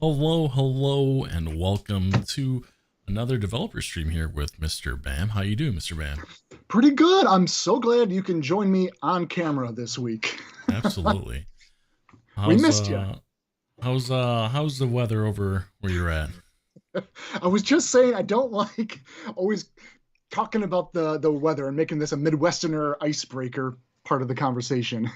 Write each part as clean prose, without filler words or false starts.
Hello, and welcome to another developer stream here with Mr. Bam. How you doing, Mr. Bam? Pretty good. I'm so glad you can join me on camera this week. Absolutely. We How's missed you. uh how's the weather over where you're at? I was just saying I don't like always talking about the weather and making this a Midwesterner icebreaker part of the conversation.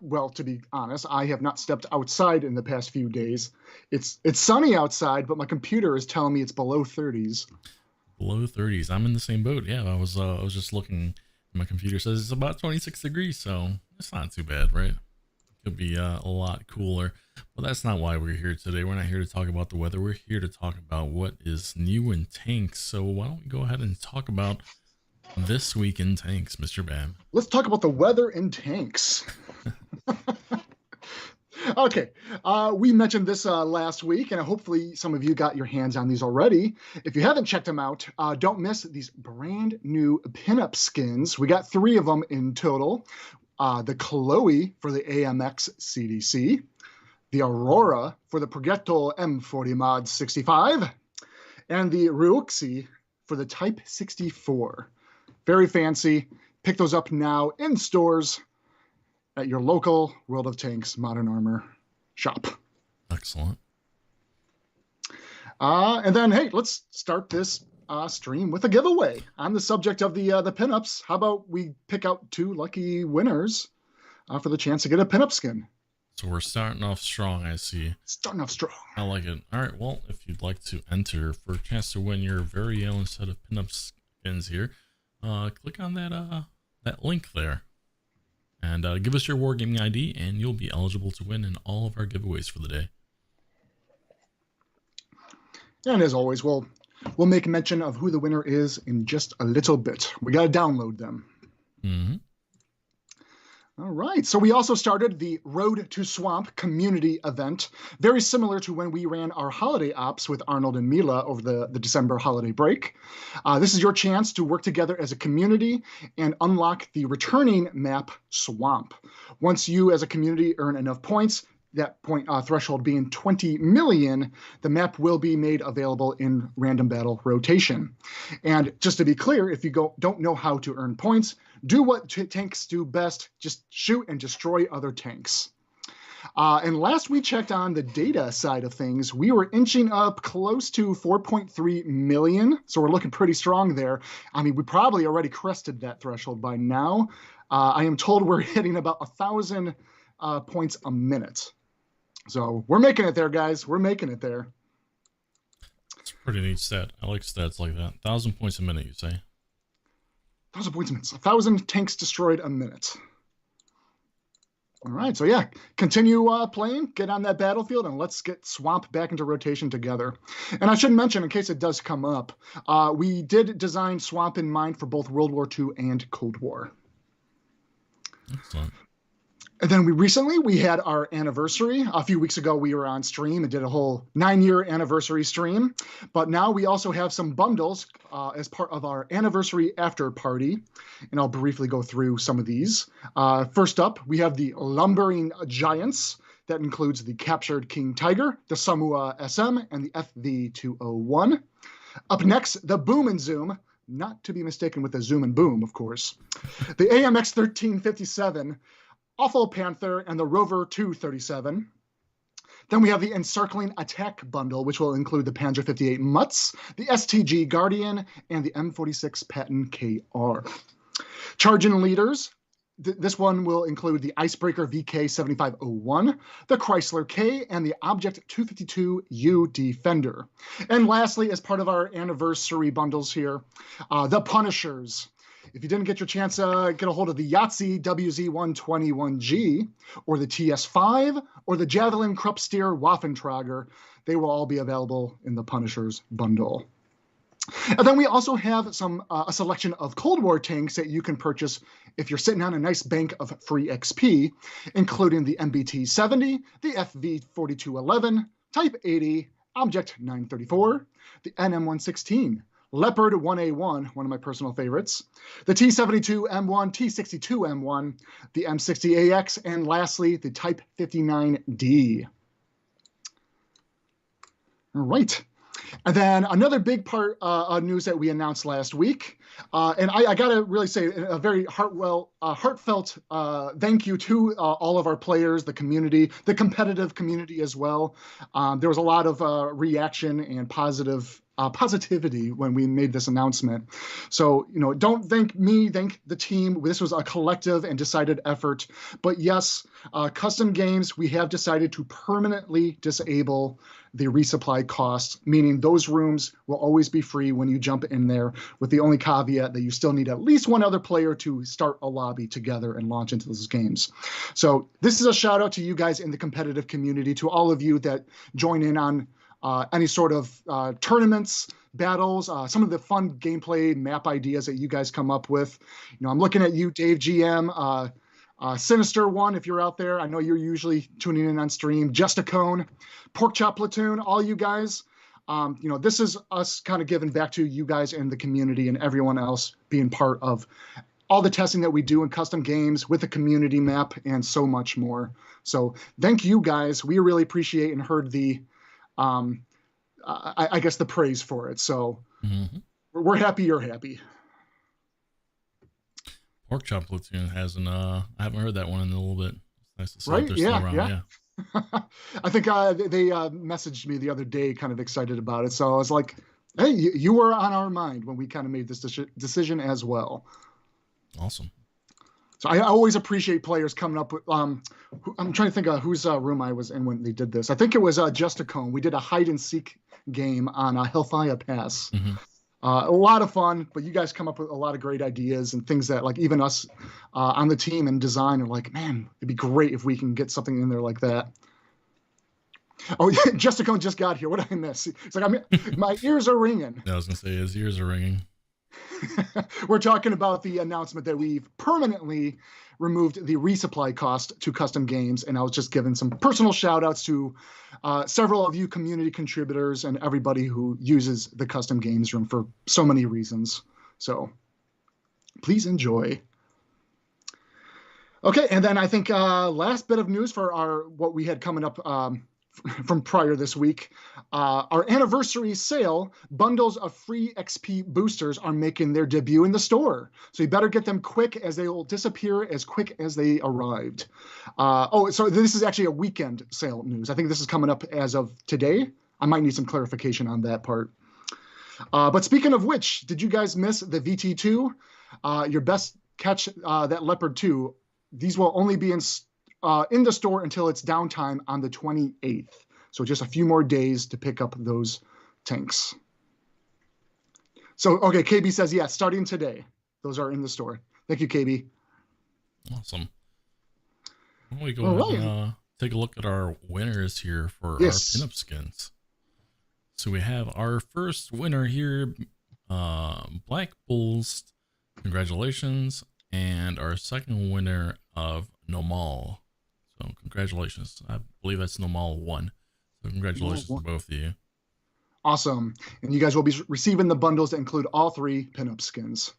Well, to be honest, I have not stepped outside in the past few days. It's sunny outside, but my computer is telling me it's below 30s. Below 30s. I'm in the same boat. Yeah, I was just looking. My computer says it's about 26 degrees, so it's not too bad, right? Could be a lot cooler. But that's not why we're here today. We're not here to talk about the weather. We're here to talk about what is new in tanks. So why don't we go ahead and talk about this week in tanks, Mr. Bam? Let's talk about the weather in tanks. Okay, we mentioned this last week, and hopefully some of you got your hands on these already. If you haven't checked them out, don't miss these brand new pinup skins. We got 3 of them in total. The Chloe for the AMX CDC, the Aurora for the Progetto M40 Mod 65, and the Ruoxi for the Type 64. Very fancy. Pick those up now in stores at your local World of Tanks Modern Armor shop. Excellent. And then, hey, let's start this stream with a giveaway on the subject of the pinups. How about we pick out 2 lucky winners for the chance to get a pinup skin? So we're starting off strong, I see. Starting off strong. I like it. All right, well, if you'd like to enter for a chance to win your very own set of pinup skins here, click on that link there. And give us your Wargaming ID, and you'll be eligible to win in all of our giveaways for the day. And as always, we'll make mention of who the winner is in just a little bit. We got to download them. Mm-hmm. All right. So we also started the Road to Swamp community event, very similar to when we ran our holiday ops with Arnold and Mila over the December holiday break. This is your chance to work together as a community and unlock the returning map Swamp. Once you as a community earn enough points, that point threshold being 20 million, the map will be made available in random battle rotation. And just to be clear, if you don't know how to earn points, do what tanks do best, just shoot and destroy other tanks. And last we checked on the data side of things, we were inching up close to 4.3 million. So we're looking pretty strong there. I mean, we probably already crested that threshold by now. I am told we're hitting about 1,000 points a minute. So we're making it there, guys. We're making it there. It's a pretty neat stat. I like stats like that. 1,000 points a minute, you say? 1,000 points a minute. 1,000 tanks destroyed a minute. All right, so yeah, continue playing, get on that battlefield, and let's get Swamp back into rotation together. And I should mention, in case it does come up, we did design Swamp in mind for both World War II and Cold War. Excellent. And then we had our anniversary. A few weeks ago, we were on stream and did a whole 9-year anniversary stream. But now we also have some bundles as part of our anniversary after party. And I'll briefly go through some of these. First up, we have the Lumbering Giants. That includes the Captured King Tiger, the Samoa SM, and the FV201. Up next, the Boom and Zoom. Not to be mistaken with the Zoom and Boom, of course. The AMX 1357. Awful Panther, and the Rover 237. Then we have the Encircling Attack Bundle, which will include the Panzer 58 Mutz, the STG Guardian, and the M46 Patton KR. Charging Leaders. This one will include the Icebreaker VK7501, the Chrysler K, and the Object 252U Defender. And lastly, as part of our anniversary bundles here, the Punishers. If you didn't get your chance to get a hold of the Yahtzee WZ121G, or the TS5, or the Javelin Kruppstier Waffentrager, they will all be available in the Punishers bundle. And then we also have a selection of Cold War tanks that you can purchase if you're sitting on a nice bank of free XP, including the MBT-70, the FV-4211, Type 80, Object 934, the NM-116, Leopard 1A1, one of my personal favorites, the T-72M1, T-62M1, the M60AX, and lastly, the Type 59D. All right. And then another big part of news that we announced last week, and I got to really say a very heartfelt thank you to all of our players, the community, the competitive community as well. There was a lot of reaction and positivity when we made this announcement. So, don't thank me, thank the team. This was a collective and decided effort. But yes, custom games, we have decided to permanently disable the resupply costs, meaning those rooms will always be free when you jump in there, with the only caveat that you still need at least one other player to start a lobby together and launch into those games. So this is a shout out to you guys in the competitive community, to all of you that join in on any sort of tournaments, battles, some of the fun gameplay map ideas that you guys come up with. I'm looking at you, Dave GM, Sinister One, if you're out there. I know you're usually tuning in on stream. Just a Cone, Pork Chop Platoon, all you guys. This is us kind of giving back to you guys in the community and everyone else being part of all the testing that we do in custom games with the community map and so much more. So thank you guys. We really appreciate and heard the, I guess, the praise for it. So we're happy you're happy. Pork Chop Platoon hasn't, I haven't heard that one in a little bit. It's nice to see right? they're still around. Yeah. I think they messaged me the other day kind of excited about it. So I was like, hey, you were on our mind when we kind of made this decision as well. Awesome. So I always appreciate players coming up with, I'm trying to think of whose room I was in when they did this. I think it was Just a Cone. We did a hide and seek game on Hellfire Pass. A lot of fun, but you guys come up with a lot of great ideas and things that, like, even us on the team and design are like, man, it'd be great if we can get something in there like that. Oh, Just a Cone just got here. What did I miss? It's like, my ears are ringing. I was going to say, his ears are ringing. We're talking about the announcement that we've permanently removed the resupply cost to custom games, and I was just giving some personal shout outs to several of you community contributors and everybody who uses the custom games room for so many reasons. So please enjoy. Okay, and then I think last bit of news for what we had coming up from prior this week, our anniversary sale, bundles of free XP boosters are making their debut in the store. So you better get them quick, as they will disappear as quick as they arrived. So this is actually a weekend sale news. I think this is coming up as of today. I might need some clarification on that part. But speaking of which, did you guys miss the VT2? Your best catch, that Leopard 2. These will only be in the store until its downtime on the 28th. So just a few more days to pick up those tanks. So, okay, KB says, yeah, starting today. Those are in the store. Thank you, KB. Awesome. Why don't we go and take a look at our winners here for our pinup skins. So we have our first winner here, Black Bulls. Congratulations. And our second winner of Nomal. So congratulations. I believe that's Nomal 1. So congratulations to both of you. Awesome. And you guys will be receiving the bundles that include all 3 pinup skins.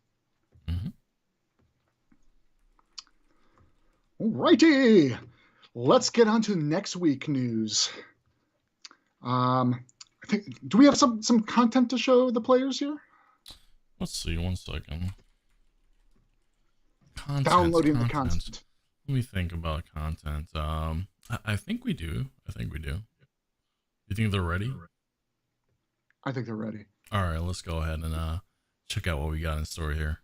Alrighty. Let's get on to next week news. I think, do we have some content to show the players here? Let's see, one second. Downloading the content. Let me think about content. I think we do. You think they're ready? I think they're ready. All right, let's go ahead and check out what we got in store here.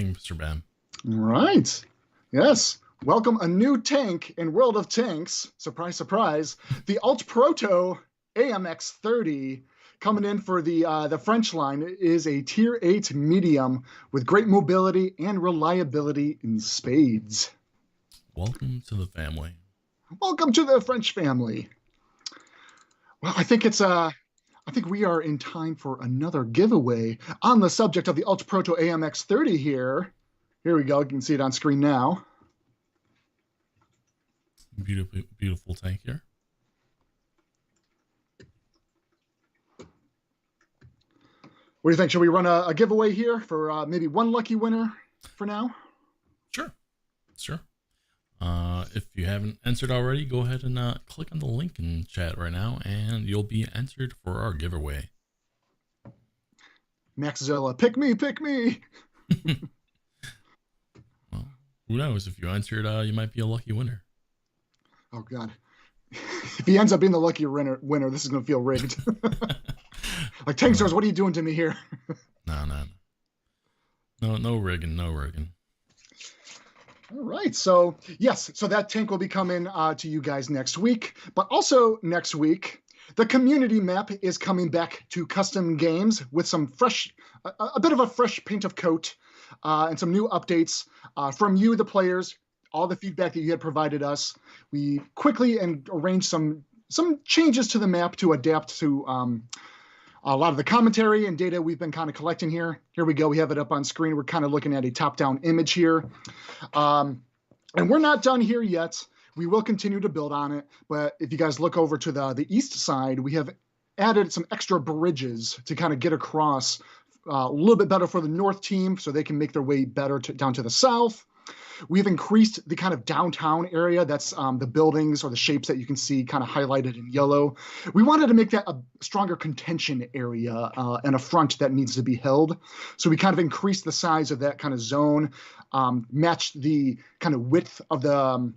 evening, Mr. Bam. All right. Yes. Welcome a new tank in World of Tanks. Surprise, surprise. The Alt Proto AMX30 coming in for the French line is a Tier 8 medium with great mobility and reliability in spades. Welcome to the family. Welcome to the French family. Well, I think we are in time for another giveaway on the subject of the Alt Proto AMX30 here. Here we go. You can see it on screen now. Beautiful, beautiful tank here. What do you think? Should we run a giveaway here for maybe one lucky winner for now? Sure. If you haven't entered already, go ahead and click on the link in chat right now, and you'll be entered for our giveaway. Maxzilla, pick me. Well, who knows? If you entered, you might be a lucky winner. Oh, God. If he ends up being the lucky winner, this is going to feel rigged. Like, Tankz0rz, what are you doing to me here? No rigging. All right. So, yes. So that tank will be coming to you guys next week. But also next week, the community map is coming back to custom games with some a bit of a fresh paint of coat and some new updates from you, the players, all the feedback that you had provided us. We quickly arranged some changes to the map to adapt to a lot of the commentary and data we've been kind of collecting here. Here we go. We have it up on screen. We're kind of looking at a top-down image here. And we're not done here yet. We will continue to build on it. But if you guys look over to the east side, we have added some extra bridges to kind of get across a little bit better for the north team so they can make their way better down to the south. We've increased the kind of downtown area. That's the buildings or the shapes that you can see kind of highlighted in yellow. We wanted to make that a stronger contention area and a front that needs to be held. So we kind of increased the size of that kind of zone, matched the kind of width of the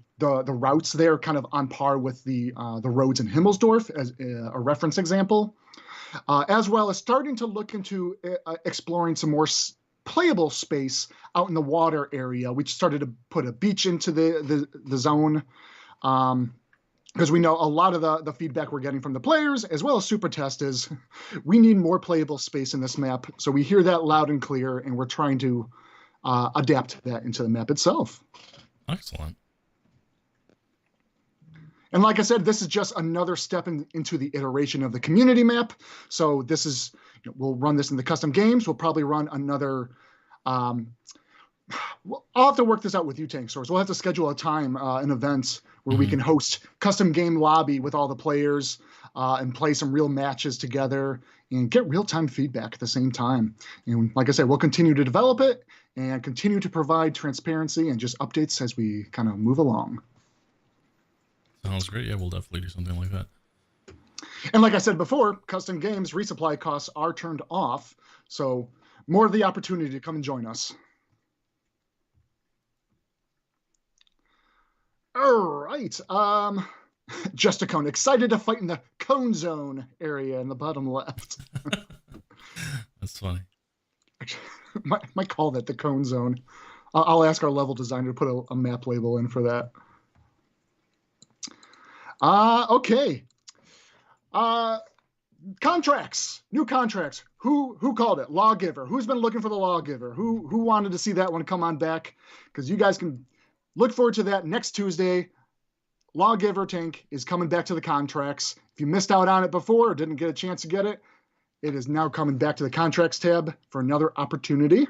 routes there, kind of on par with the roads in Himmelsdorf as a reference example, as well as starting to look into exploring some more playable space out in the water area. We started to put a beach into the zone because we know a lot of the feedback we're getting from the players as well as Super Test is we need more playable space in this map. So we hear that loud and clear, and we're trying to adapt that into the map itself. Excellent. And like I said, this is just another step into the iteration of the community map. So this is, we'll run this in the custom games. We'll probably run another. I'll have to work this out with you, Tankz0rz. We'll have to schedule a time, an event where we can host custom game lobby with all the players and play some real matches together and get real-time feedback at the same time. And like I said, we'll continue to develop it and continue to provide transparency and just updates as we kind of move along. Sounds great. Yeah, we'll definitely do something like that. And like I said before, custom games resupply costs are turned off, so more of the opportunity to come and join us. All right. Just a cone. Excited to fight in the cone zone area in the bottom left. That's funny. Might call that the cone zone. I'll ask our level designer to put a map label in for that. Okay. Contracts, new contracts. Who called it? Lawgiver. Who's been looking for the Lawgiver? Who wanted to see that one come on back? Because you guys can look forward to that next Tuesday. Lawgiver tank is coming back to the contracts. If you missed out on it before or didn't get a chance to get it, it is now coming back to the contracts tab for another opportunity.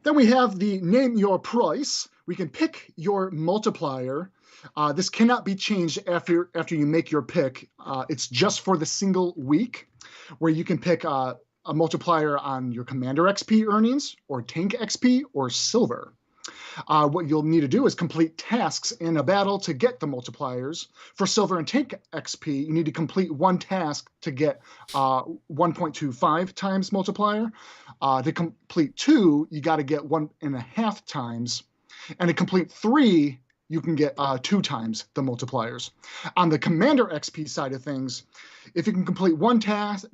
Then we have the name your price. We can pick your multiplier. This cannot be changed after you make your pick. It's just for the single week where you can pick a multiplier on your Commander XP earnings or Tank XP or Silver. What you'll need to do is complete tasks in a battle to get the multipliers. For Silver and Tank XP, you need to complete one task to get 1.25 times multiplier. To complete 2, you got to get 1.5 times. And to complete 3, you can get 2 times the multipliers. On the Commander XP side of things, if you can complete one task,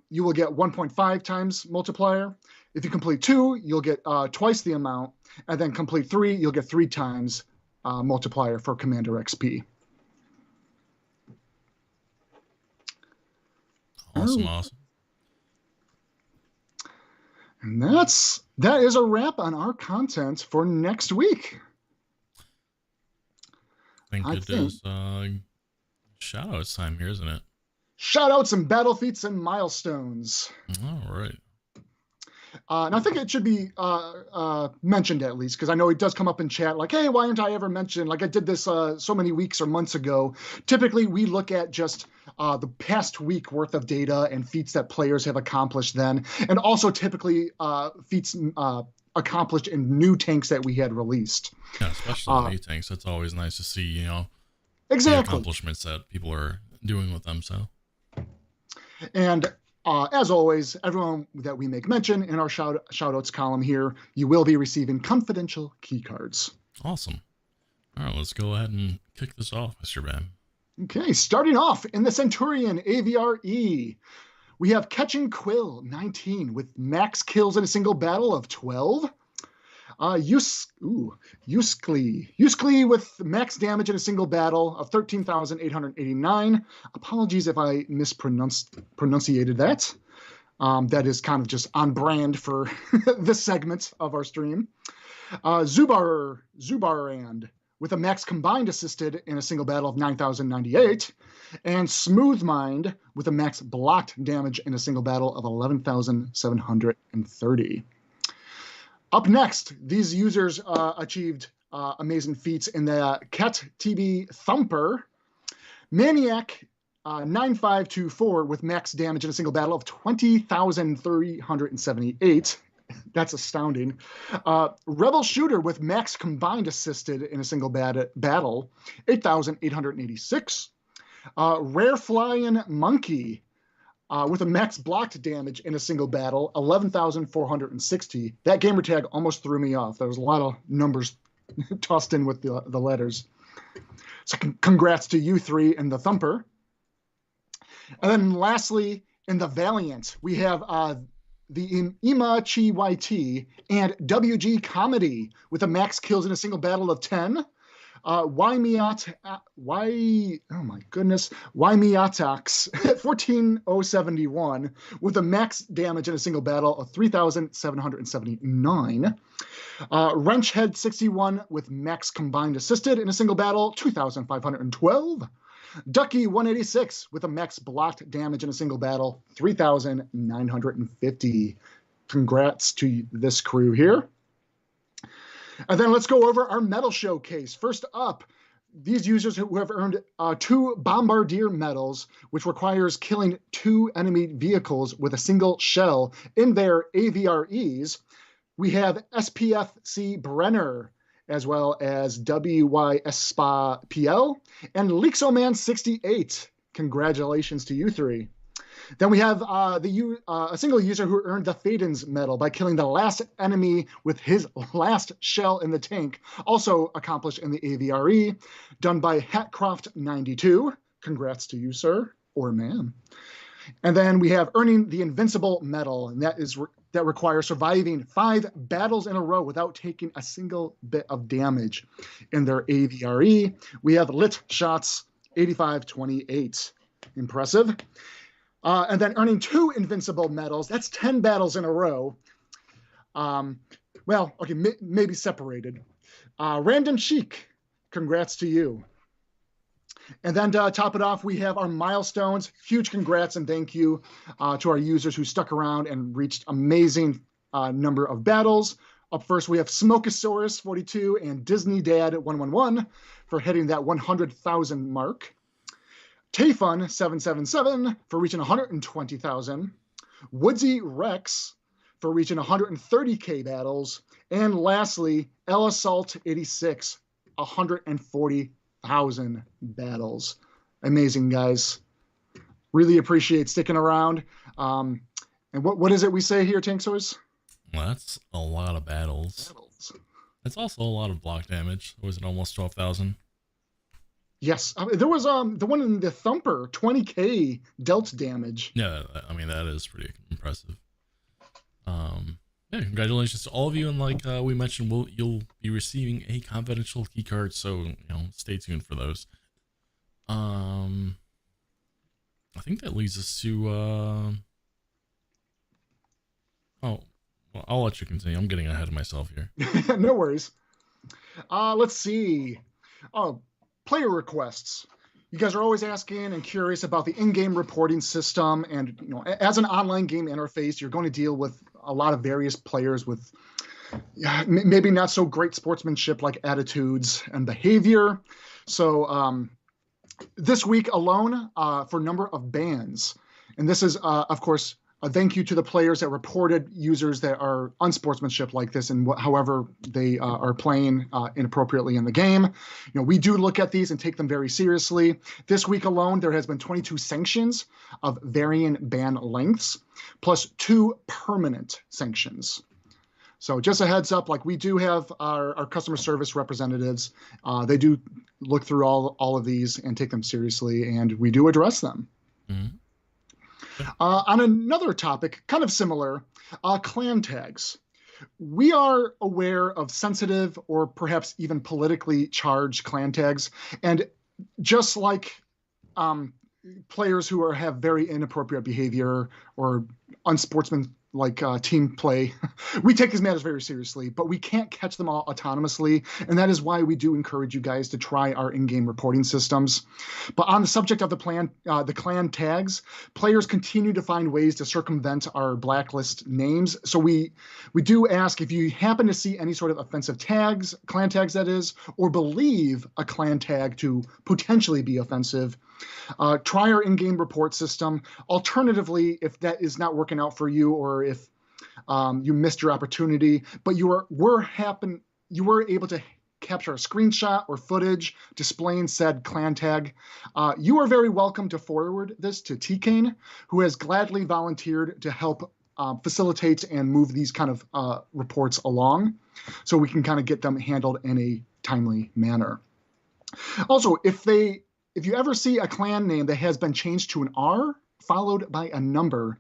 you will get 1.5 times multiplier. If you complete 2, you'll get twice the amount. And then complete 3, you'll get 3 times multiplier for Commander XP. Awesome, awesome. And that is a wrap on our content for next week. I think it is shout-outs time here, isn't it? Shout-outs and battle feats and milestones. All right. And I think it should be mentioned at least, because I know it does come up in chat like, hey, why aren't I ever mentioned? Like I did this so many weeks or months ago. Typically, we look at just the past week worth of data and feats that players have accomplished then. And also typically feats accomplished in new tanks that we had released. Yeah, especially new tanks. It's always nice to see, you know, exactly the accomplishments that people are doing with them. So, and as always, everyone that we make mention in our shout-outs column here, you will be receiving confidential key cards. Awesome. All right, let's go ahead and kick this off, Mr. Bam. Okay, starting off in the Centurion AVRE, we have Catching Quill 19 with max kills in a single battle of 12. Yuskli with max damage in a single battle of 13,889. Apologies if I mispronunciated that. That is kind of just on brand for this segment of our stream. Zubarand with a max combined assisted in a single battle of 9,098. And Smooth Mind with a max blocked damage in a single battle of 11,730. Up next, these users achieved amazing feats in the Ket TB Thumper. Maniac 9524 with max damage in a single battle of 20,378. That's astounding. Rebel Shooter with max combined assisted in a single battle, 8,886. Rare Flying Monkey with a max blocked damage in a single battle, 11,460. That gamer tag almost threw me off. There was a lot of numbers tossed in with the letters. So congrats to you three in the Thumper. And then lastly, in the Valiant, we have the Imachi YT and WG Comedy with a max kills in a single battle of 10. Waimiatax 14071 with a max damage in a single battle of 3,779. Wrenchhead 61 with max combined assisted in a single battle, 2,512. Ducky 186 with a max blocked damage in a single battle, 3,950. Congrats to this crew here. And then let's go over our medal showcase. First up, these users who have earned 2 Bombardier medals, which requires killing 2 enemy vehicles with a single shell in their AVREs. We have SPFC Brenner, as well as WYS Spa PL, and Lixoman 68. Congratulations to you three. Then we have a single user who earned the Faden's medal by killing the last enemy with his last shell in the tank, also accomplished in the AVRE, done by Hatcroft92. Congrats to you, sir, or ma'am. And then we have earning the Invincible medal, and that requires surviving 5 battles in a row without taking a single bit of damage in their AVRE. We have Lit Shots 8528. Impressive. And then earning 2 Invincible medals. That's 10 battles in a row. Well, okay, maybe separated. Random Chic, congrats to you. And then to top it off, we have our milestones. Huge congrats and thank you to our users who stuck around and reached amazing number of battles. Up first, we have Smokosaurus 42 and Disney Dad 111 for hitting that 100,000 mark. Tayfun 777 for reaching 120,000. Woodsy Rex for reaching 130K battles. And lastly, El Assault 86, 140,000 battles. Amazing, guys. Really appreciate sticking around. And what is it we say here, Tankz0rz? Well, that's a lot of battles. That's also a lot of block damage. Was it almost 12,000? Yes, there was the one in the Thumper, 20k dealt damage. Yeah, I mean that is pretty impressive. Yeah, congratulations to all of you, and like we mentioned, you'll be receiving a confidential key card, so stay tuned for those. I think that leads us to oh, well, I'll let you continue. I'm getting ahead of myself here. No worries. Let's see. Oh, player requests. You guys are always asking and curious about the in-game reporting system, and as an online game interface, you're going to deal with a lot of various players with maybe not so great sportsmanship like attitudes and behavior. So this week alone, for number of bans, and this is of course a thank you to the players that reported users that are unsportsmanship like this and however they are playing inappropriately in the game. We do look at these and take them very seriously. This week alone, there has been 22 sanctions of varying ban lengths, plus 2 permanent sanctions. So just a heads up, like we do have our customer service representatives. They do look through all of these and take them seriously, and we do address them. Mm-hmm. On another topic, kind of similar, clan tags. We are aware of sensitive or perhaps even politically charged clan tags. And just like players who have very inappropriate behavior or unsportsmanlike team play, we take these matters very seriously, but we can't catch them all autonomously. And that is why we do encourage you guys to try our in-game reporting systems. But on the subject of the clan tags, players continue to find ways to circumvent our blacklist names. So we do ask, if you happen to see any sort of offensive tags, clan tags that is, or believe a clan tag to potentially be offensive, try our in-game report system. Alternatively, if that is not working out for you, or if you missed your opportunity, but you were able to capture a screenshot or footage displaying said clan tag, you are very welcome to forward this to T-Kane, who has gladly volunteered to help facilitate and move these kind of reports along, so we can kind of get them handled in a timely manner. Also, if you ever see a clan name that has been changed to an R followed by a number,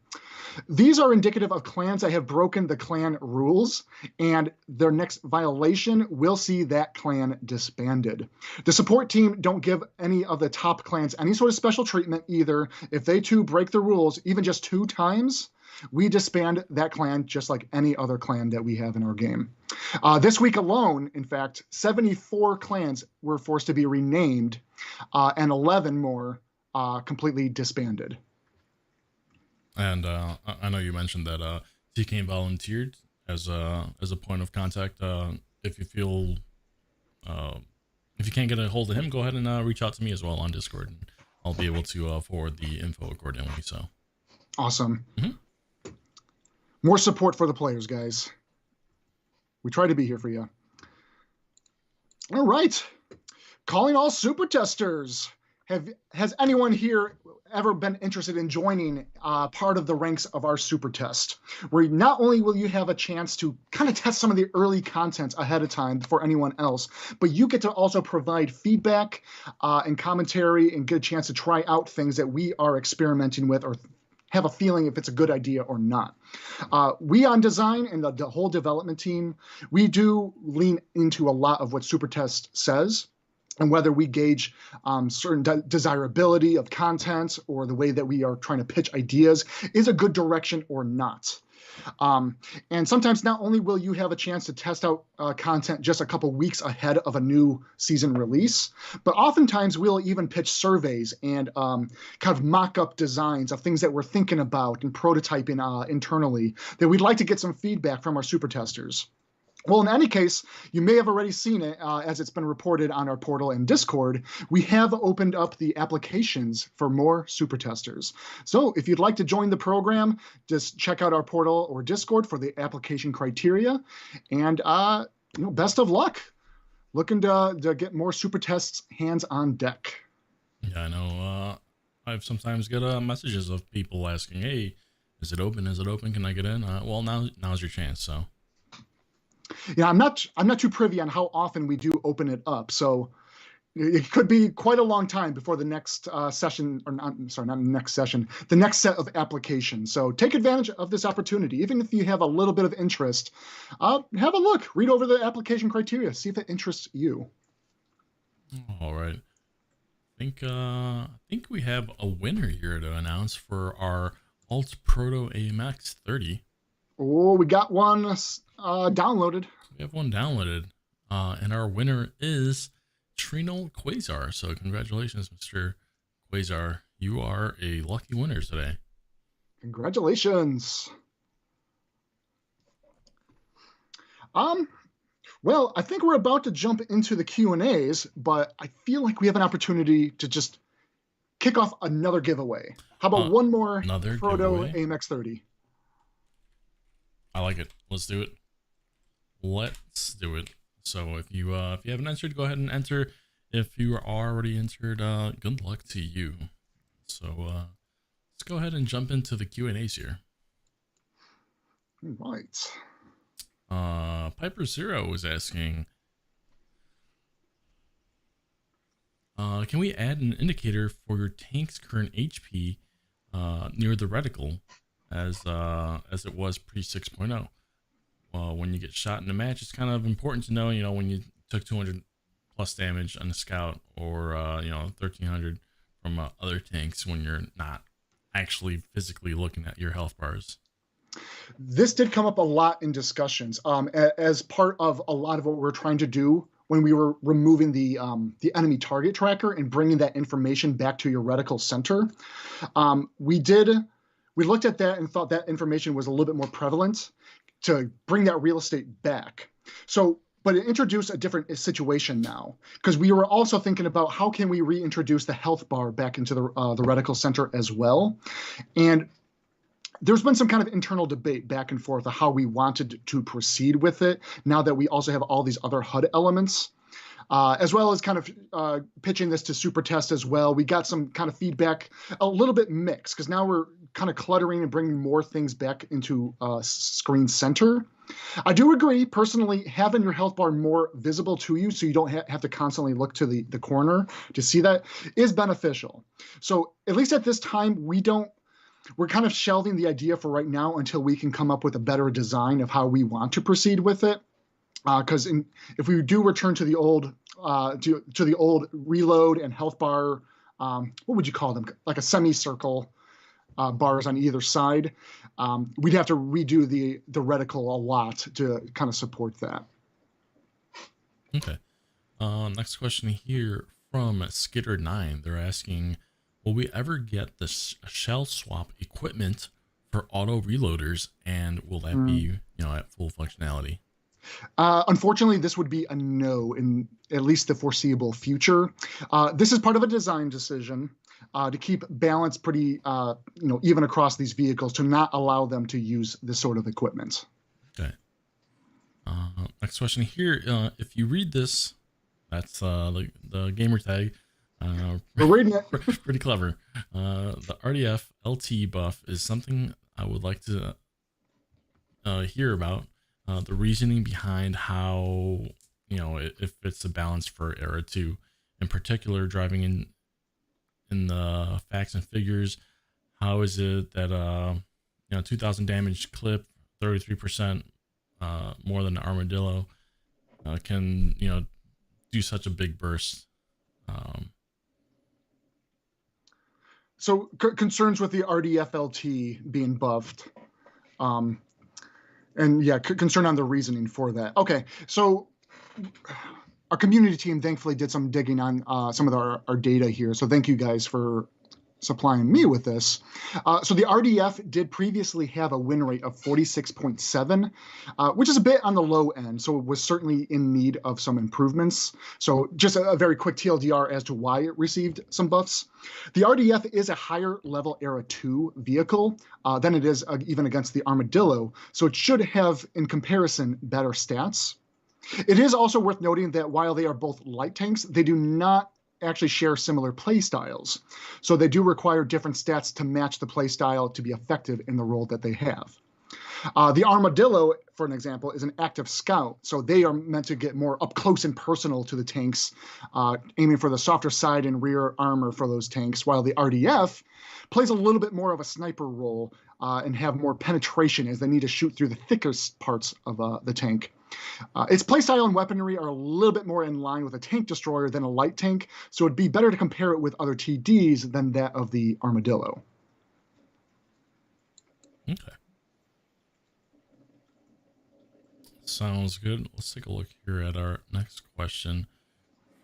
these are indicative of clans that have broken the clan rules, and their next violation will see that clan disbanded. The support team don't give any of the top clans any sort of special treatment either. If they too break the rules, even just 2 times, we disband that clan just like any other clan that we have in our game. This week alone, in fact, 74 clans were forced to be renamed, and 11 more completely disbanded. And I know you mentioned that TK volunteered as a point of contact. If you feel if you can't get a hold of him, go ahead and reach out to me as well on Discord, and I'll be able to forward the info accordingly. So awesome. Mm-hmm. More support for the players, guys. We try to be here for you. All right. Calling all super testers. Has anyone here ever been interested in joining part of the ranks of our super test, where not only will you have a chance to kind of test some of the early content ahead of time before anyone else, but you get to also provide feedback and commentary and get a chance to try out things that we are experimenting with, or have a feeling if it's a good idea or not. We on design and the whole development team, we do lean into a lot of what Supertest says, and whether we gauge certain desirability of content or the way that we are trying to pitch ideas is a good direction or not. And sometimes not only will you have a chance to test out content just a couple weeks ahead of a new season release, but oftentimes we'll even pitch surveys and kind of mock-up designs of things that we're thinking about and prototyping internally that we'd like to get some feedback from our super testers. Well, in any case, you may have already seen it as it's been reported on our portal and Discord. We have opened up the applications for more super testers. So if you'd like to join the program, just check out our portal or Discord for the application criteria. And best of luck. Looking to get more super tests hands on deck. Yeah, I know. I've sometimes get messages of people asking, "Hey, is it open? Is it open? Can I get in?" Well, now's your chance. So. Yeah, I'm not too privy on how often we do open it up. So it could be quite a long time before the next session, or not, sorry, not the next session, the next set of applications. So take advantage of this opportunity. Even if you have a little bit of interest, have a look, read over the application criteria, see if it interests you. All right. I think we have a winner here to announce for our Alt Proto AMX 30. Oh, we got one downloaded. We have one downloaded, and our winner is Trinal Quasar. So congratulations, Mr. Quasar. You are a lucky winner today. Congratulations. Well, I think we're about to jump into the Q&As, but I feel like we have an opportunity to just kick off another giveaway. How about one more Proto AMX 30? I like it. Let's do it. Let's do it. So if you haven't entered, go ahead and enter. If you are already entered, good luck to you. So let's go ahead and jump into the Q&As here. All right. Piper Zero was asking, can we add an indicator for your tank's current HP near the reticle as it was pre 6.0? When you get shot in a match, it's kind of important to know, when you took 200 plus damage on a scout, or 1300 from other tanks when you're not actually physically looking at your health bars. This did come up a lot in discussions as part of a lot of what we're trying to do when we were removing the enemy target tracker and bringing that information back to your reticle center. We looked at that and thought that information was a little bit more prevalent to bring that real estate back. But it introduced a different situation now, because we were also thinking about how can we reintroduce the health bar back into the reticle center as well. And there's been some kind of internal debate back and forth of how we wanted to proceed with it now that we also have all these other HUD elements, as well as kind of pitching this to super test as well. We got some kind of feedback, a little bit mixed, because now we're kind of cluttering and bringing more things back into screen center. I do agree, personally, having your health bar more visible to you so you don't have to constantly look to the corner to see that is beneficial. So at least at this time, we're kind of shelving the idea for right now until we can come up with a better design of how we want to proceed with it. Because if we do return to the old to the old reload and health bar, what would you call them? Like a semicircle bars on either side. We'd have to redo the reticle a lot to kind of support that. Okay. Next question here from Skitter9. They're asking, will we ever get the shell swap equipment for auto reloaders, and will that be, at full functionality? Unfortunately, this would be a no in at least the foreseeable future. This is part of a design decision to keep balance pretty, even across these vehicles, to not allow them to use this sort of equipment. Okay. Next question here. If you read this, that's the gamer tag. We're reading it. Pretty clever. The RDF LT buff is something I would like to hear about. The reasoning behind how, if it's a balance for Era 2, in particular, driving in the facts and figures. How is it that 2000 damage clip, 33% more than an armadillo can do such a big burst? So concerns with the RDF LT being buffed. And yeah, concern on the reasoning for that. Okay, so our community team thankfully did some digging on some of our data here. So thank you guys for supplying me with this. So the RDF did previously have a win rate of 46.7, which is a bit on the low end. So it was certainly in need of some improvements. So just a very quick TLDR as to why it received some buffs. The RDF is a higher level Era 2 vehicle than it is even against the Armadillo. So it should have, in comparison, better stats. It is also worth noting that while they are both light tanks, they do not actually share similar play styles. So they do require different stats to match the play style to be effective in the role that they have. The armadillo, for an example, is an active scout, so they are meant to get more up close and personal to the tanks, aiming for the softer side and rear armor for those tanks, while the RDF plays a little bit more of a sniper role and have more penetration as they need to shoot through the thickest parts of the tank. Its playstyle and weaponry are a little bit more in line with a tank destroyer than a light tank, so it'd be better to compare it with other TDs than that of the armadillo. Okay. Sounds good. Let's take a look here at our next question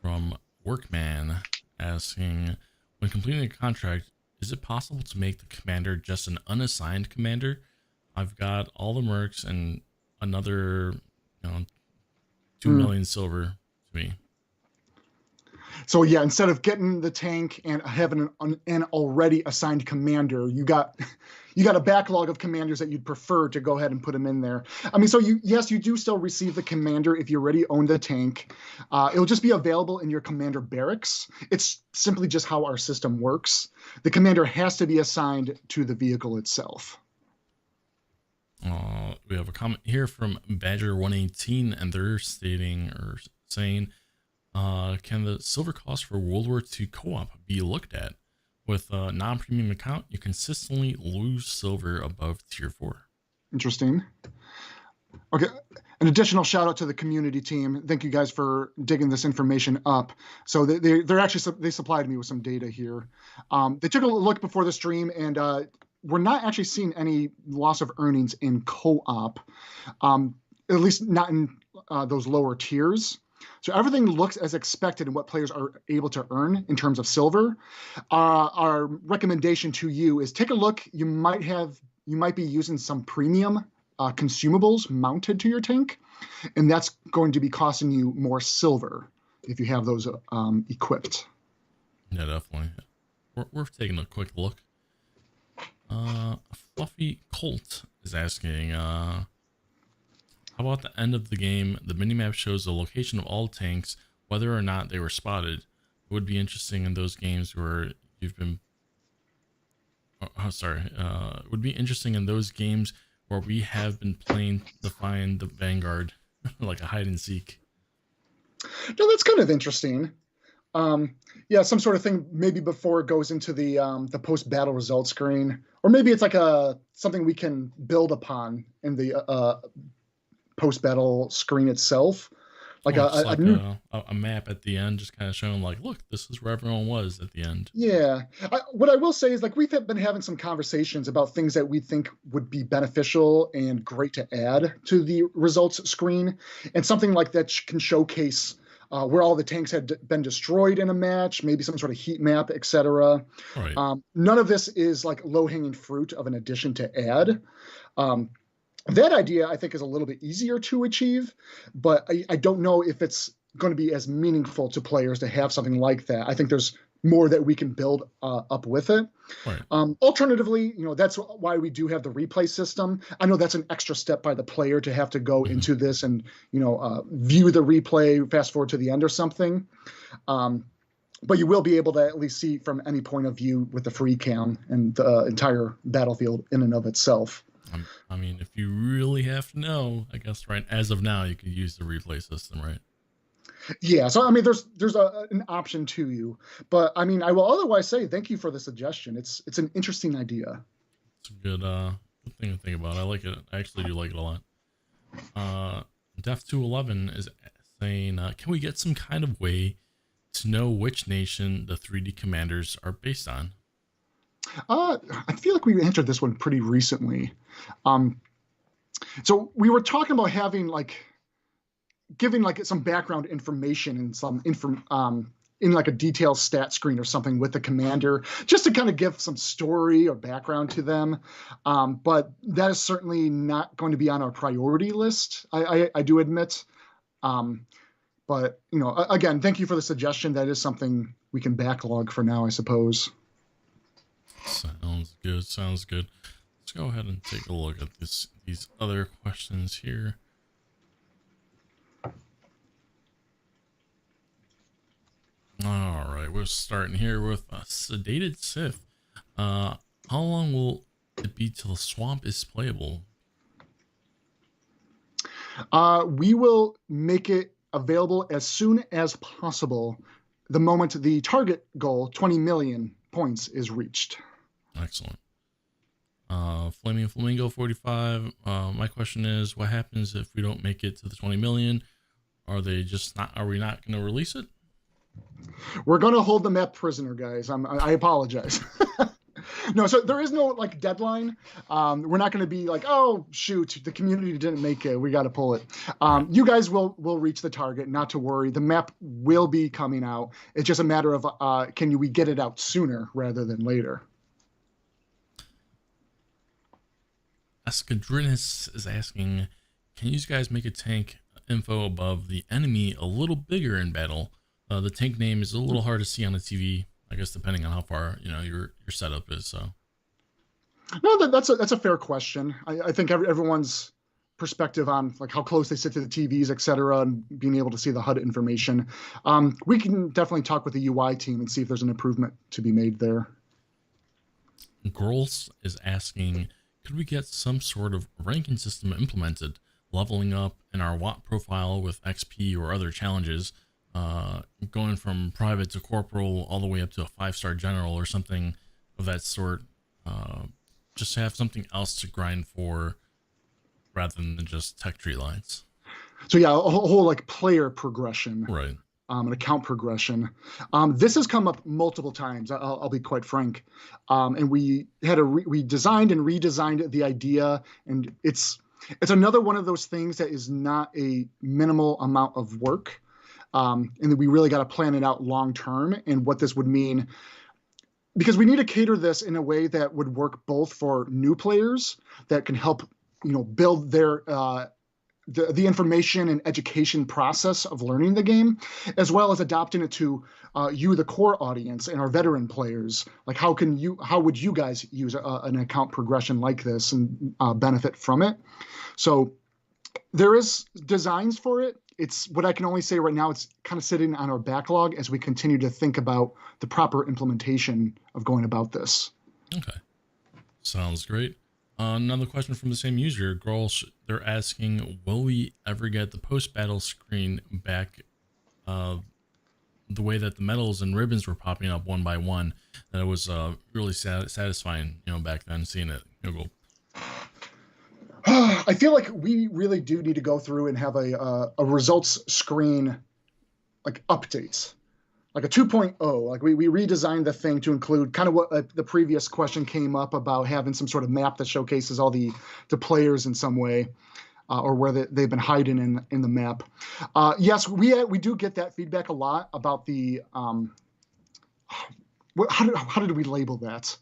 from Workman, asking, when completing a contract, is it possible to make the commander just an unassigned commander? I've got all the mercs and another, 2 million silver to me. So yeah, instead of getting the tank and having an already assigned commander, you got a backlog of commanders that you'd prefer to go ahead and put them in there. I mean, so you do still receive the commander if you already own the tank. It'll just be available in your commander barracks. It's simply just how our system works. The commander has to be assigned to the vehicle itself. We have a comment here from Badger118, and they're saying, can the silver cost for World War II co-op be looked at? With a non-premium account, you consistently lose silver above tier 4. Interesting. Okay, an additional shout out to the community team. Thank you guys for digging this information up. So they supplied me with some data here. They took a look before the stream, and we're not actually seeing any loss of earnings in co-op, at least not in those lower tiers. So everything looks as expected in what players are able to earn in terms of silver. Our recommendation to you is take a look. You might be using some premium consumables mounted to your tank, and that's going to be costing you more silver if you have those equipped. Yeah, definitely. We're taking a quick look. Fluffy Colt is asking, how about the end of the game? The minimap shows the location of all tanks, whether or not they were spotted. It would be interesting in those games where you've been... it would be interesting in those games where we have been playing to find the Vanguard, like a hide and seek. No, that's kind of interesting. Yeah, some sort of thing maybe before it goes into the post-battle results screen, or maybe it's like something we can build upon in the post-battle screen itself, like a map at the end, just kind of showing like, look, this is where everyone was at the end. Yeah, what I will say is, like, we've been having some conversations about things that we think would be beneficial and great to add to the results screen, and something like that can showcase where all the tanks had been destroyed in a match, maybe some sort of heat map, etc. Right. None of this is like low-hanging fruit of an addition to add. That idea, I think, is a little bit easier to achieve, but I don't know if it's going to be as meaningful to players to have something like that. I think there's more that we can build up with it. Right. Alternatively, that's why we do have the replay system. I know that's an extra step by the player to have to go into this and, view the replay, fast forward to the end or something. But you will be able to at least see from any point of view with the free cam and the entire battlefield in and of itself. I mean, if you really have to know, I guess, right, as of now, you can use the replay system, right? Yeah, so I mean, there's an option to you, but I mean, I will otherwise say thank you for the suggestion. It's an interesting idea. It's a good thing to think about. I like it. I actually do like it a lot. Def211 is saying, can we get some kind of way to know which nation the 3D commanders are based on? I feel like we answered this one pretty recently. So we were talking about having giving some background information and some in like a detailed stat screen or something with the commander, just to kind of give some story or background to them. But that is certainly not going to be on our priority list, I do admit. But again, thank you for the suggestion. That is something we can backlog for now, I suppose. Sounds good. Sounds good. Let's go ahead and take a look at these other questions here. All right, we're starting here with a sedated Sith. How long will it be till the swamp is playable? We will make it available as soon as possible, the moment the target goal, 20 million points, is reached. Excellent. Flaming Flamingo 45. My question is, what happens if we don't make it to the 20 million? Are we not going to release it? We're going to hold the map prisoner, guys. I apologize. No, so there is no like deadline. We're not going to be like, oh shoot, the community didn't make it, we got to pull it. You guys will reach the target, not to worry. The map will be coming out. It's just a matter of can we get it out sooner rather than later. Escadrinus is asking, can you guys make a tank info above the enemy a little bigger in battle? The tank name is a little hard to see on the TV, I guess, depending on how far your setup is. So, no, that's a fair question. I think everyone's perspective on like how close they sit to the TVs, etc., and being able to see the HUD information. We can definitely talk with the UI team and see if there's an improvement to be made there. Girls is asking, could we get some sort of ranking system implemented, leveling up in our WoT profile with XP or other challenges, going from private to corporal all the way up to a 5-star general or something of that sort, just to have something else to grind for rather than just tech tree lines? So yeah, a whole like player progression, right? An account progression. This has come up multiple times. I'll be quite frank. And we designed and redesigned the idea, and it's another one of those things that is not a minimal amount of work. And that we really got to plan it out long term and what this would mean, because we need to cater this in a way that would work both for new players that can help build their the information and education process of learning the game, as well as adopting it to you, the core audience, and our veteran players. Like how would you guys use an account progression like this and benefit from it? So there is designs for it. It's what I can only say right now. It's kind of sitting on our backlog as we continue to think about the proper implementation of going about this. Okay. Sounds great. Another question from the same user, girls. They're asking, will we ever get the post-battle screen back the way that the medals and ribbons were popping up one by one? That was really satisfying, back then, seeing it. Go. I feel like we really do need to go through and have a results screen, like updates, like a 2.0. Like we redesigned the thing to include kind of what the previous question came up about, having some sort of map that showcases all the players in some way, or where they've been hiding in the map. Yes, we do get that feedback a lot about the how did we label that?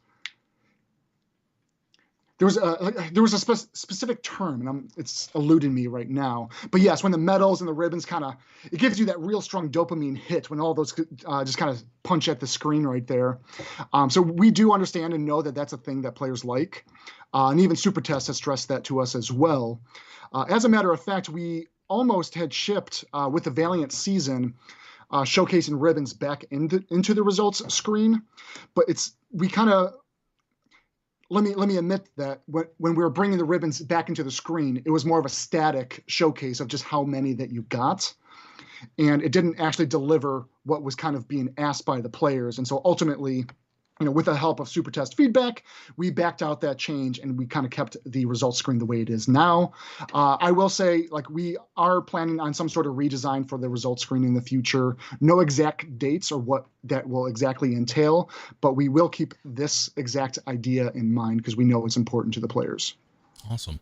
There was a specific term, and it's eluding me right now. But yes, when the medals and the ribbons it gives you that real strong dopamine hit when all those just kind of punch at the screen right there. So we do understand and know that that's a thing that players like. And even Super Test has stressed that to us as well. As a matter of fact, we almost had shipped with the Valiant season, showcasing ribbons back into the results screen. But let me admit that when we were bringing the ribbons back into the screen, it was more of a static showcase of just how many that you got. And it didn't actually deliver what was kind of being asked by the players. And so ultimately, with the help of Super Test feedback, we backed out that change and we kind of kept the results screen the way it is now. I will say, like, we are planning on some sort of redesign for the results screen in the future. No exact dates or what that will exactly entail, but we will keep this exact idea in mind because we know it's important to the players. Awesome.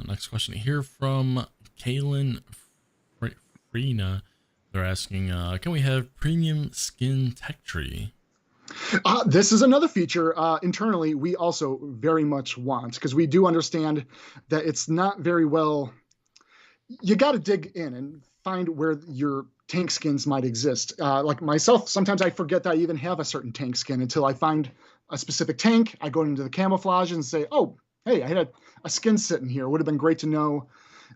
Next question here from Kaylin Freena. They're asking, can we have premium skin tech tree? This is another feature internally we also very much want, because we do understand that it's not very well. You got to dig in and find where your tank skins might exist. Like myself, sometimes I forget that I even have a certain tank skin until I find a specific tank. I go into the camouflage and say, oh, hey, I had a skin sitting here. It would have been great to know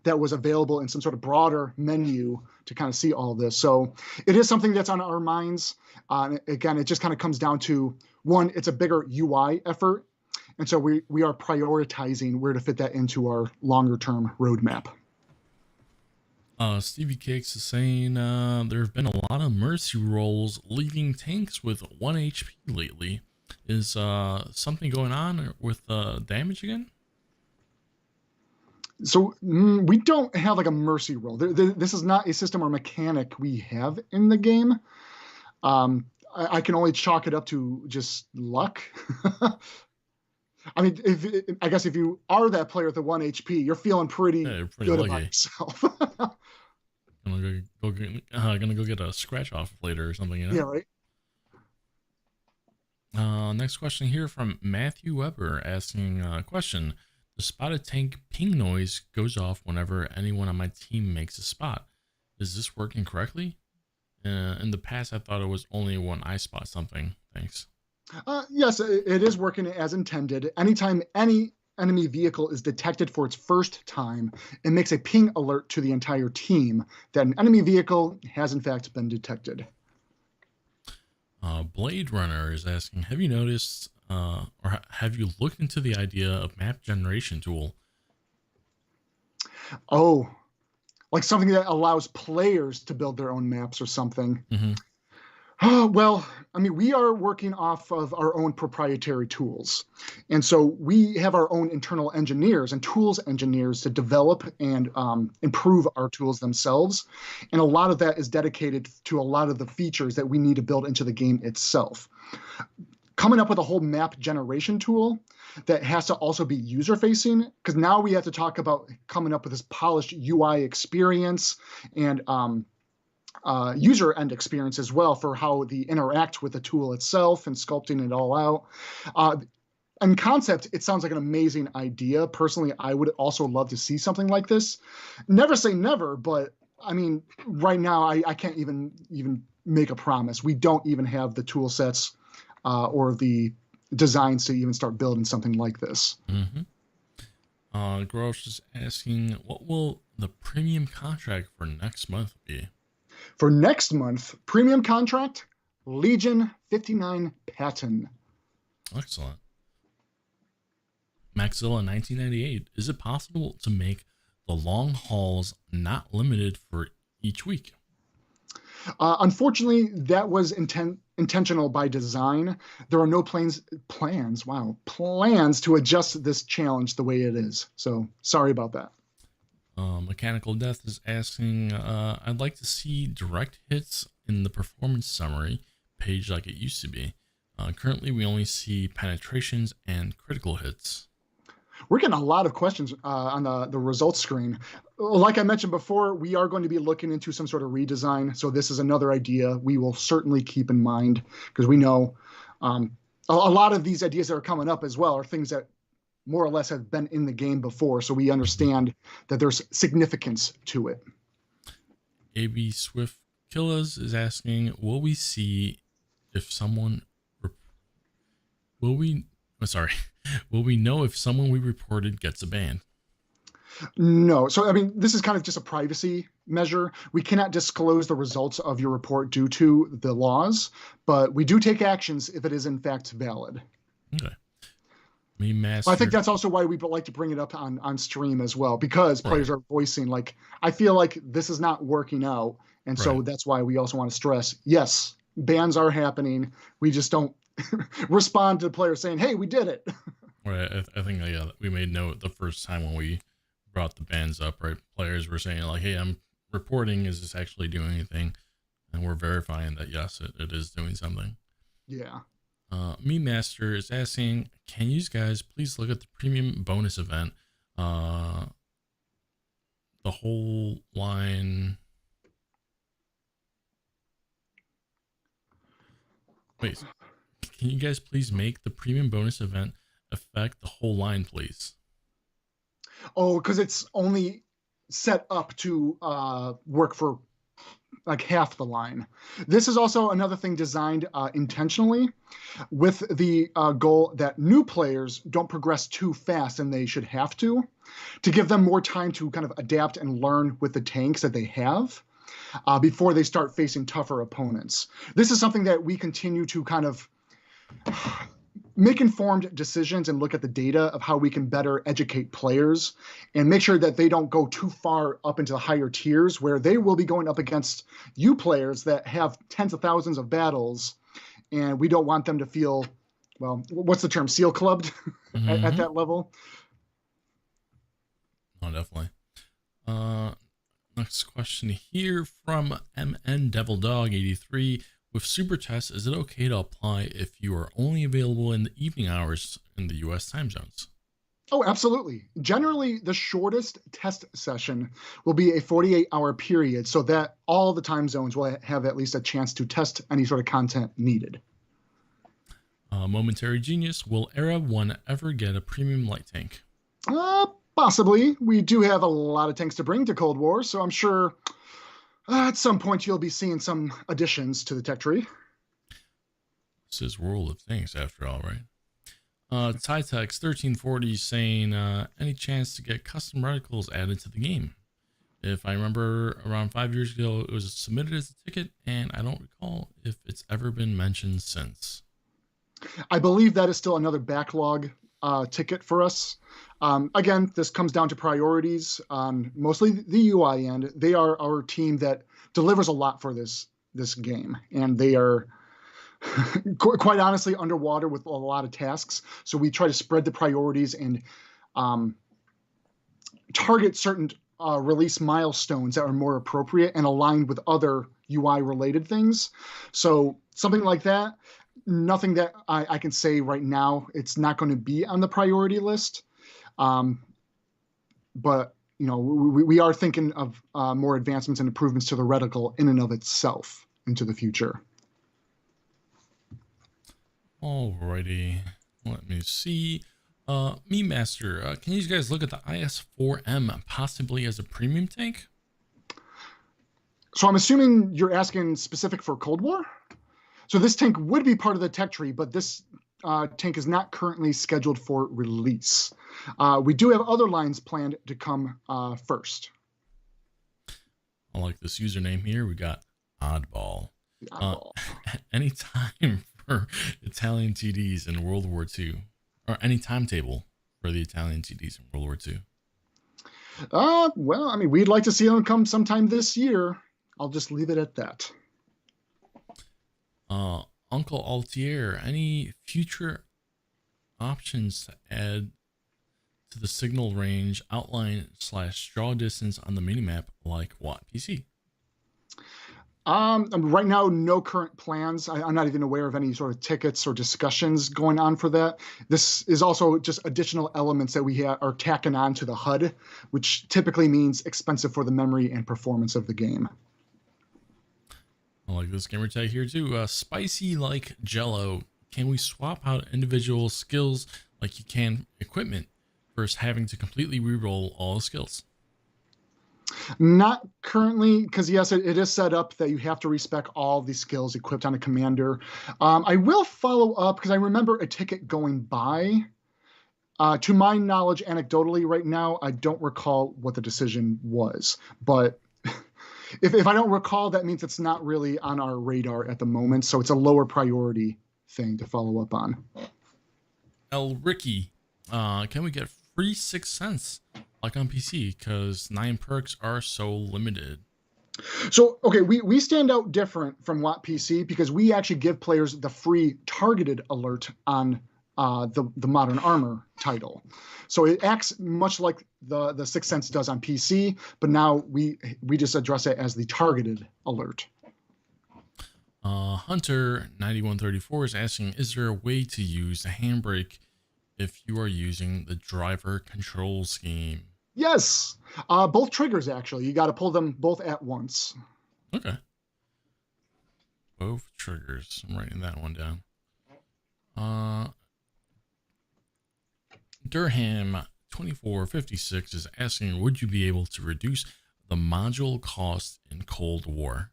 that was available in some sort of broader menu to kind of see all this. So it is something that's on our minds. Again, it just kind of comes down to, one, it's a bigger UI effort. And so we are prioritizing where to fit that into our longer term roadmap. Stevie Cakes is saying there have been a lot of mercy rolls leaving tanks with 1 HP lately. Is something going on with damage again? So we don't have like a mercy roll. This is not a system or mechanic we have in the game. I can only chalk it up to just luck. I mean, I guess if you are that player with the 1 HP, you're feeling pretty, Yeah, you're pretty good about lucky. yourself. Gonna go get a scratch off later or something, you know? Yeah, right. Next question here from Matthew Weber asking a question. The spotted tank ping noise goes off whenever anyone on my team makes a spot. Is this working correctly? In the past, I thought it was only when I spot something. Thanks. Yes, it is working as intended. Anytime any enemy vehicle is detected for its first time, it makes a ping alert to the entire team that an enemy vehicle has in fact been detected. Blade Runner is asking, have you noticed or have you looked into the idea of map generation tool? Oh, like something that allows players to build their own maps or something. Mm-hmm. Well, I mean, we are working off of our own proprietary tools. And so we have our own internal engineers and tools engineers to develop and improve our tools themselves. And a lot of that is dedicated to a lot of the features that we need to build into the game itself. Coming up with a whole map generation tool that has to also be user facing, because now we have to talk about coming up with this polished UI experience and user end experience as well for how they interact with the tool itself and sculpting it all out. In concept, it sounds like an amazing idea. Personally, I would also love to see something like this. Never say never, but I mean, right now I can't even make a promise. We don't even have the tool sets or the designs to even start building something like this. Mm-hmm. Grosh is asking, what will the premium contract for next month be? For next month, premium contract, Legion 59 Patton. Excellent. Maxilla 1998. Is it possible to make the long hauls not limited for each week? Unfortunately, that was intentional by design. There are no plans to adjust this challenge the way it is. So sorry about that. Mechanical Death is asking, I'd like to see direct hits in the performance summary page like it used to be. Currently, we only see penetrations and critical hits. We're getting a lot of questions on the results screen. Like I mentioned before, we are going to be looking into some sort of redesign. So this is another idea we will certainly keep in mind because we know a lot of these ideas that are coming up as well are things that more or less have been in the game before. So we understand that there's significance to it. AB Swift Killas is asking, will we see if someone will we know if someone we reported gets a ban? No. So, I mean, this is kind of just a privacy measure. We cannot disclose the results of your report due to the laws, but we do take actions if it is in fact valid. Okay. Master. I think that's also why we like to bring it up on stream as well, because players are voicing like, I feel like this is not working out. And so that's why we also want to stress, yes, bans are happening. We just don't respond to players saying, hey, we did it. Right. I think we made note the first time when we brought the bans up, right? Players were saying like, hey, I'm reporting, is this actually doing anything? And we're verifying that yes, it is doing something. Yeah. Master is asking, can you guys please look at the premium bonus event? The whole line. Wait, can you guys please make the premium bonus event affect the whole line, please? Oh, because it's only set up to work for like half the line. This is also another thing designed intentionally with the goal that new players don't progress too fast and they should have to give them more time to kind of adapt and learn with the tanks that they have before they start facing tougher opponents. This is something that we continue to kind of make informed decisions and look at the data of how we can better educate players and make sure that they don't go too far up into the higher tiers where they will be going up against you players that have tens of thousands of battles, and we don't want them to feel, well, what's the term, seal clubbed at that level. Oh, definitely. Next question here from MN Devil Dog 83. With super tests, is it okay to apply if you are only available in the evening hours in the US time zones? Oh, absolutely. Generally, the shortest test session will be a 48-hour period so that all the time zones will have at least a chance to test any sort of content needed. Momentary Genius, will Era 1 ever get a premium light tank? Possibly. We do have a lot of tanks to bring to Cold War, so I'm sure at some point you'll be seeing some additions to the tech tree. This is World of Tanks after all, right? Tankz0rz saying, any chance to get custom reticles added to the game? If I remember, around 5 years ago, it was submitted as a ticket, and I don't recall if it's ever been mentioned since. I believe that is still another backlog ticket for us. Again, this comes down to priorities on mostly the UI end. They are our team that delivers a lot for this game, and they are quite honestly underwater with a lot of tasks. So we try to spread the priorities and target certain release milestones that are more appropriate and aligned with other UI related things. So something like that. Nothing that I can say right now. It's not going to be on the priority list. But, you know, we are thinking of more advancements and improvements to the reticle in and of itself into the future. Alrighty. Let me see. Me Master, can you guys look at the IS-4M possibly as a premium tank? So I'm assuming you're asking specific for Cold War? So this tank would be part of the tech tree, but this tank is not currently scheduled for release. We do have other lines planned to come first. I like this username here. We got Oddball. Oddball. Any time for Italian TDs in World War II, or any timetable for the Italian TDs in World War II? Well, I mean, we'd like to see them come sometime this year. I'll just leave it at that. Uncle Altier, any future options to add to the signal range outline / draw distance on the minimap like WoT PC? Right now, no current plans. I'm not even aware of any sort of tickets or discussions going on for that. This is also just additional elements that we are tacking on to the HUD, which typically means expensive for the memory and performance of the game. I like this gamer tag here too. Spicy like Jello. Can we swap out individual skills like you can equipment versus having to completely reroll all the skills? Not currently, because yes, it is set up that you have to respec all the skills equipped on a commander. I will follow up because I remember a ticket going by. To my knowledge, anecdotally right now, I don't recall what the decision was, but if I don't recall, that means it's not really on our radar at the moment. So it's a lower priority thing to follow up on. El Ricky, can we get free 6 cents like on PC? Because 9 perks are so limited. So, okay, we stand out different from WoT PC because we actually give players the free targeted alert on the Modern Armor title. So it acts much like the 6 cents does on PC, but now we just address it as the targeted alert. Hunter 9134 is asking, is there a way to use the handbrake if you are using the driver control scheme? Yes, both triggers actually. You got to pull them both at once. Okay. Both triggers. I'm writing that one down. Durham 2456 is asking, would you be able to reduce the module cost in Cold War?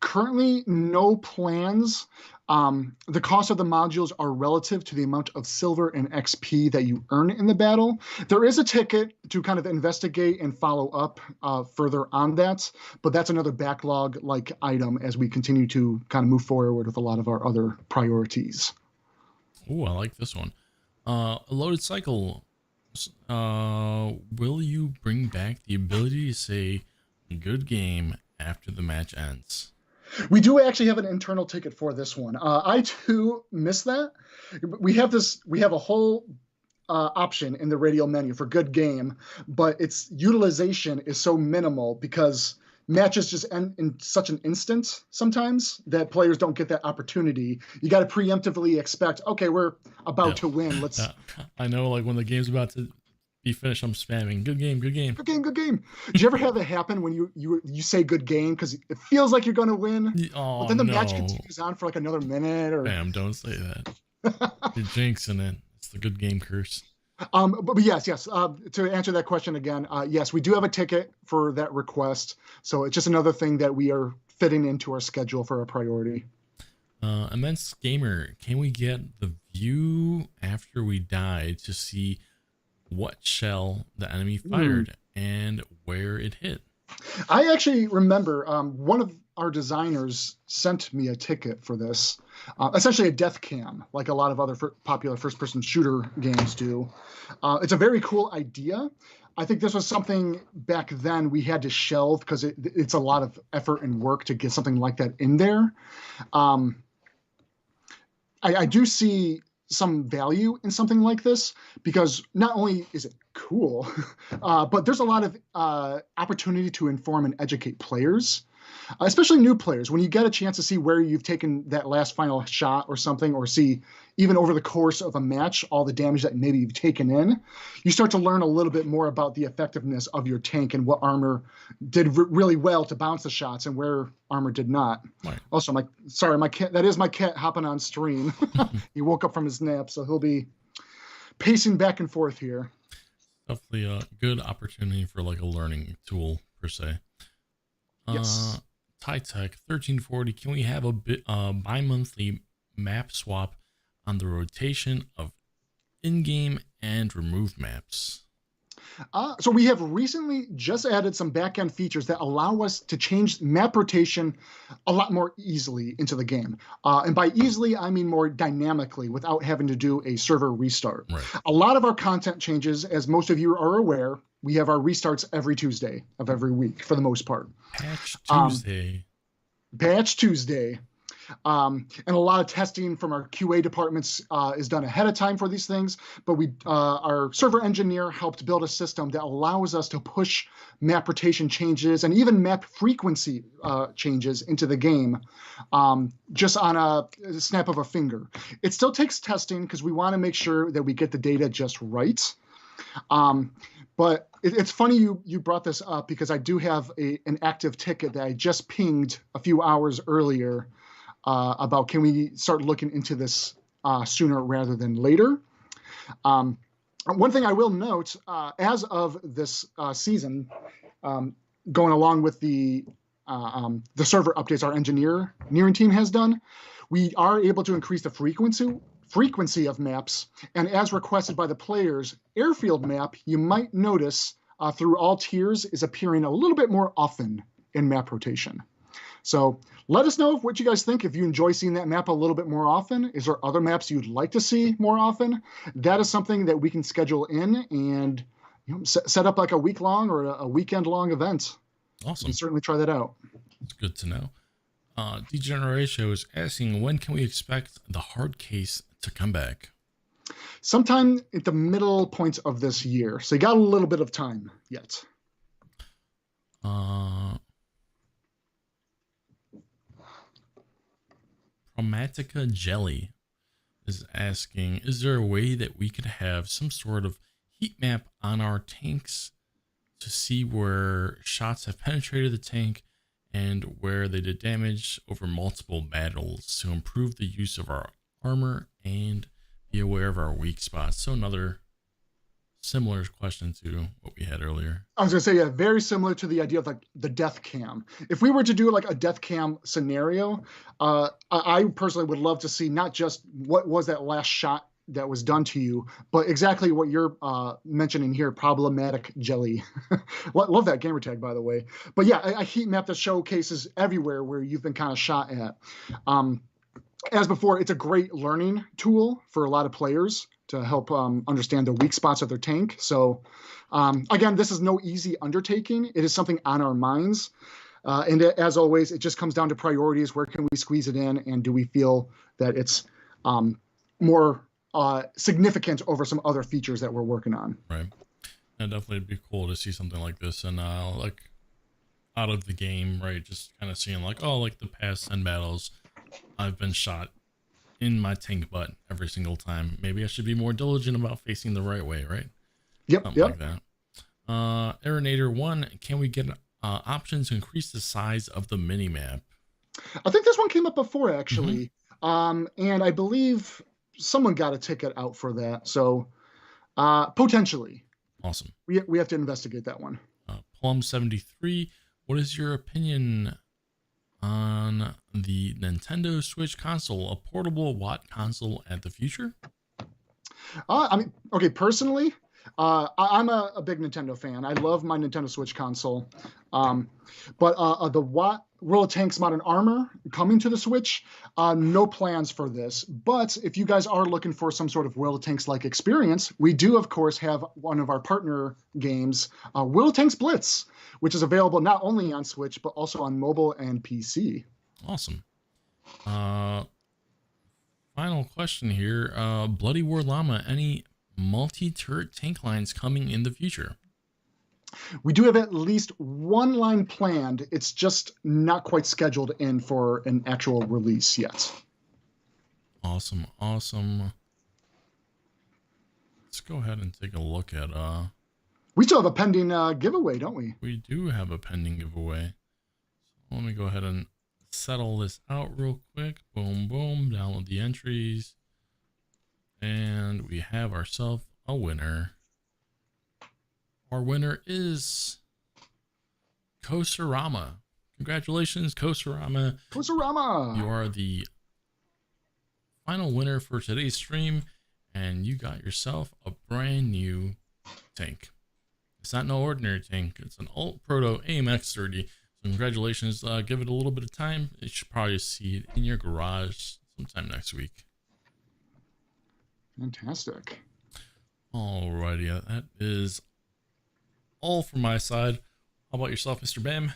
Currently, no plans. The cost of the modules are relative to the amount of silver and XP that you earn in the battle. There is a ticket to kind of investigate and follow up further on that, but that's another backlog-like item as we continue to kind of move forward with a lot of our other priorities. Oh, I like this one. A loaded cycle. Will you bring back the ability to say "good game" after the match ends? We do actually have an internal ticket for this one. I too miss that. We have a whole option in the radio menu for good game, but its utilization is so minimal because matches just end in such an instant sometimes that players don't get that opportunity. You got to preemptively expect, okay, we're about Yeah, to win. Let's I know. Like when the game's about to be finished, I'm spamming "good game, good game." good game, good game. Did you ever have that happen when you say good game because it feels like you're going to win, but Oh then the match no, continues on for like another minute or Bam! Don't say that. You're jinxing it. It's the good game curse. but yes. To answer that question again, yes, we do have a ticket for that request. So it's just another thing that we are fitting into our schedule for a priority. Immense gamer, can we get the view after we die to see what shell the enemy fired and where it hit? I actually remember one of our designers sent me a ticket for this, essentially a death cam, like a lot of other popular first-person shooter games do. It's a very cool idea. I think this was something back then we had to shelve because it's a lot of effort and work to get something like that in there. Um, I do see some value in something like this because not only is it cool, but there's a lot of opportunity to inform and educate players, especially new players. When you get a chance to see where you've taken that last final shot or something, or see even over the course of a match all the damage that maybe you've taken in, you start to learn a little bit more about the effectiveness of your tank and what armor did really well to bounce the shots and where armor did not. Right. Also, my cat, that is my cat hopping on stream. He woke up from his nap, so he'll be pacing back and forth here. Definitely a good opportunity for like a learning tool per se. Yes. Tech 1340, can we have a bit bi-monthly map swap on the rotation of in-game and remove maps? So we have recently just added some back-end features that allow us to change map rotation a lot more easily into the game. And by easily, I mean more dynamically without having to do a server restart. Right. A lot of our content changes, as most of you are aware, we have our restarts every Tuesday of every week for the most part. Patch Tuesday. Patch Tuesday. And a lot of testing from our QA departments is done ahead of time for these things. But our server engineer helped build a system that allows us to push map rotation changes and even map frequency changes into the game just on a snap of a finger. It still takes testing because we want to make sure that we get the data just right. But it's funny you brought this up because I do have an active ticket that I just pinged a few hours earlier about can we start looking into this sooner rather than later. One thing I will note, as of this season, going along with the server updates our engineering team has done, we are able to increase the frequency of maps, and as requested by the players, airfield map, you might notice through all tiers is appearing a little bit more often in map rotation. So let us know what you guys think. If you enjoy seeing that map a little bit more often, is there other maps you'd like to see more often? That is something that we can schedule in and set up like a week-long or a weekend-long event. Awesome. You can certainly try that out. It's good to know. Degeneration is asking, when can we expect the hard case to come back? Sometime at the middle point of this year. So you got a little bit of time yet. Chromatica Jelly is asking, is there a way that we could have some sort of heat map on our tanks to see where shots have penetrated the tank and where they did damage over multiple battles to improve the use of our armor and be aware of our weak spots? So another similar question to what we had earlier. I was going to say, yeah, very similar to the idea of like the death cam. If we were to do like a death cam scenario, I personally would love to see not just what was that last shot that was done to you, but exactly what you're mentioning here, problematic jelly. Love that gamer tag, by the way. But yeah, a heat map that showcases everywhere where you've been kind of shot at. as before, it's a great learning tool for a lot of players to help understand the weak spots of their tank. So again, this is no easy undertaking. It is something on our minds. And as always, it just comes down to priorities. Where can we squeeze it in? And do we feel that it's more significant over some other features that we're working on? Right. And definitely it'd be cool to see something like this and like out of the game, right? Just kind of seeing like, oh, like the past 10 battles, I've been shot in my tank butt every single time. Maybe I should be more diligent about facing the right way, right? Yep. Something like that. Aeronator 1, can we get options to increase the size of the mini map? I think this one came up before, actually. And I believe someone got a ticket out for that. So potentially. Awesome. We have to investigate that one. Plum73, what is your opinion on the Nintendo Switch console, a portable WoT console at the future? I mean, okay, personally, I'm a big Nintendo fan. I love my Nintendo Switch console. But the WoT World of Tanks Modern Armor coming to the Switch, no plans for this. But if you guys are looking for some sort of World of Tanks-like experience, we do, of course, have one of our partner games, World of Tanks Blitz, which is available not only on Switch, but also on mobile and PC. Awesome. Final question here. Bloody War Llama, any multi-turret tank lines coming in the future? We do have at least one line planned. It's just not quite scheduled in for an actual release yet. Awesome. Awesome. Let's go ahead and take a look at we still have a pending giveaway, don't we? We do have a pending giveaway. So let me go ahead and settle this out real quick. Boom, boom. Download the entries. And we have ourselves a winner. Our winner is Tankz0rz. Congratulations, Tankz0rz. Tankz0rz! You are the final winner for today's stream, and you got yourself a brand new tank. It's not no ordinary tank. It's an Alt Proto AMX-30. So congratulations. Give it a little bit of time. You should probably see it in your garage sometime next week. Fantastic. Alrighty, that is all from my side. How about yourself, Mr. Bam?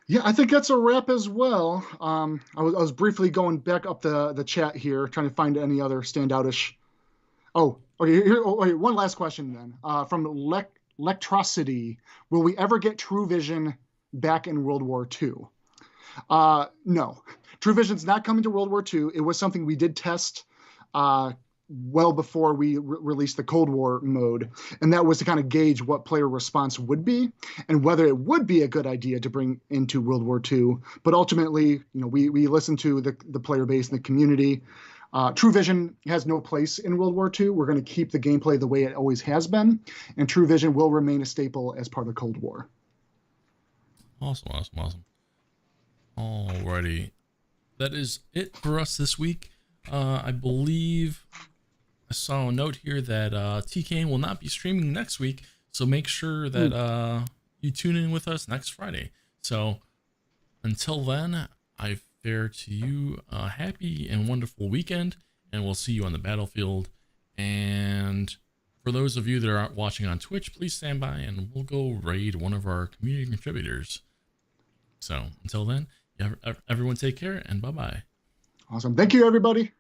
Yeah, I think that's a wrap as well. I was briefly going back up the chat here, trying to find any other standoutish. Oh, okay. Okay, one last question then. From Electricity, will we ever get True Vision back in World War II? No, True Vision's not coming to World War II. It was something we did test well before we released the Cold War mode, and that was to kind of gauge what player response would be and whether it would be a good idea to bring into World War II. But ultimately, we listened to the player base and the community. True Vision has no place in World War II. We're going to keep the gameplay the way it always has been, and True Vision will remain a staple as part of the Cold War. Awesome. Alrighty, that is it for us this week. I believe I saw a note here that TKN will not be streaming next week, so make sure that you tune in with us next Friday. So until then, I fare to you a happy and wonderful weekend, and we'll see you on the battlefield. And for those of you that are watching on Twitch, please stand by and we'll go raid one of our community contributors. So until then, everyone take care and bye-bye. Awesome. Thank you, everybody.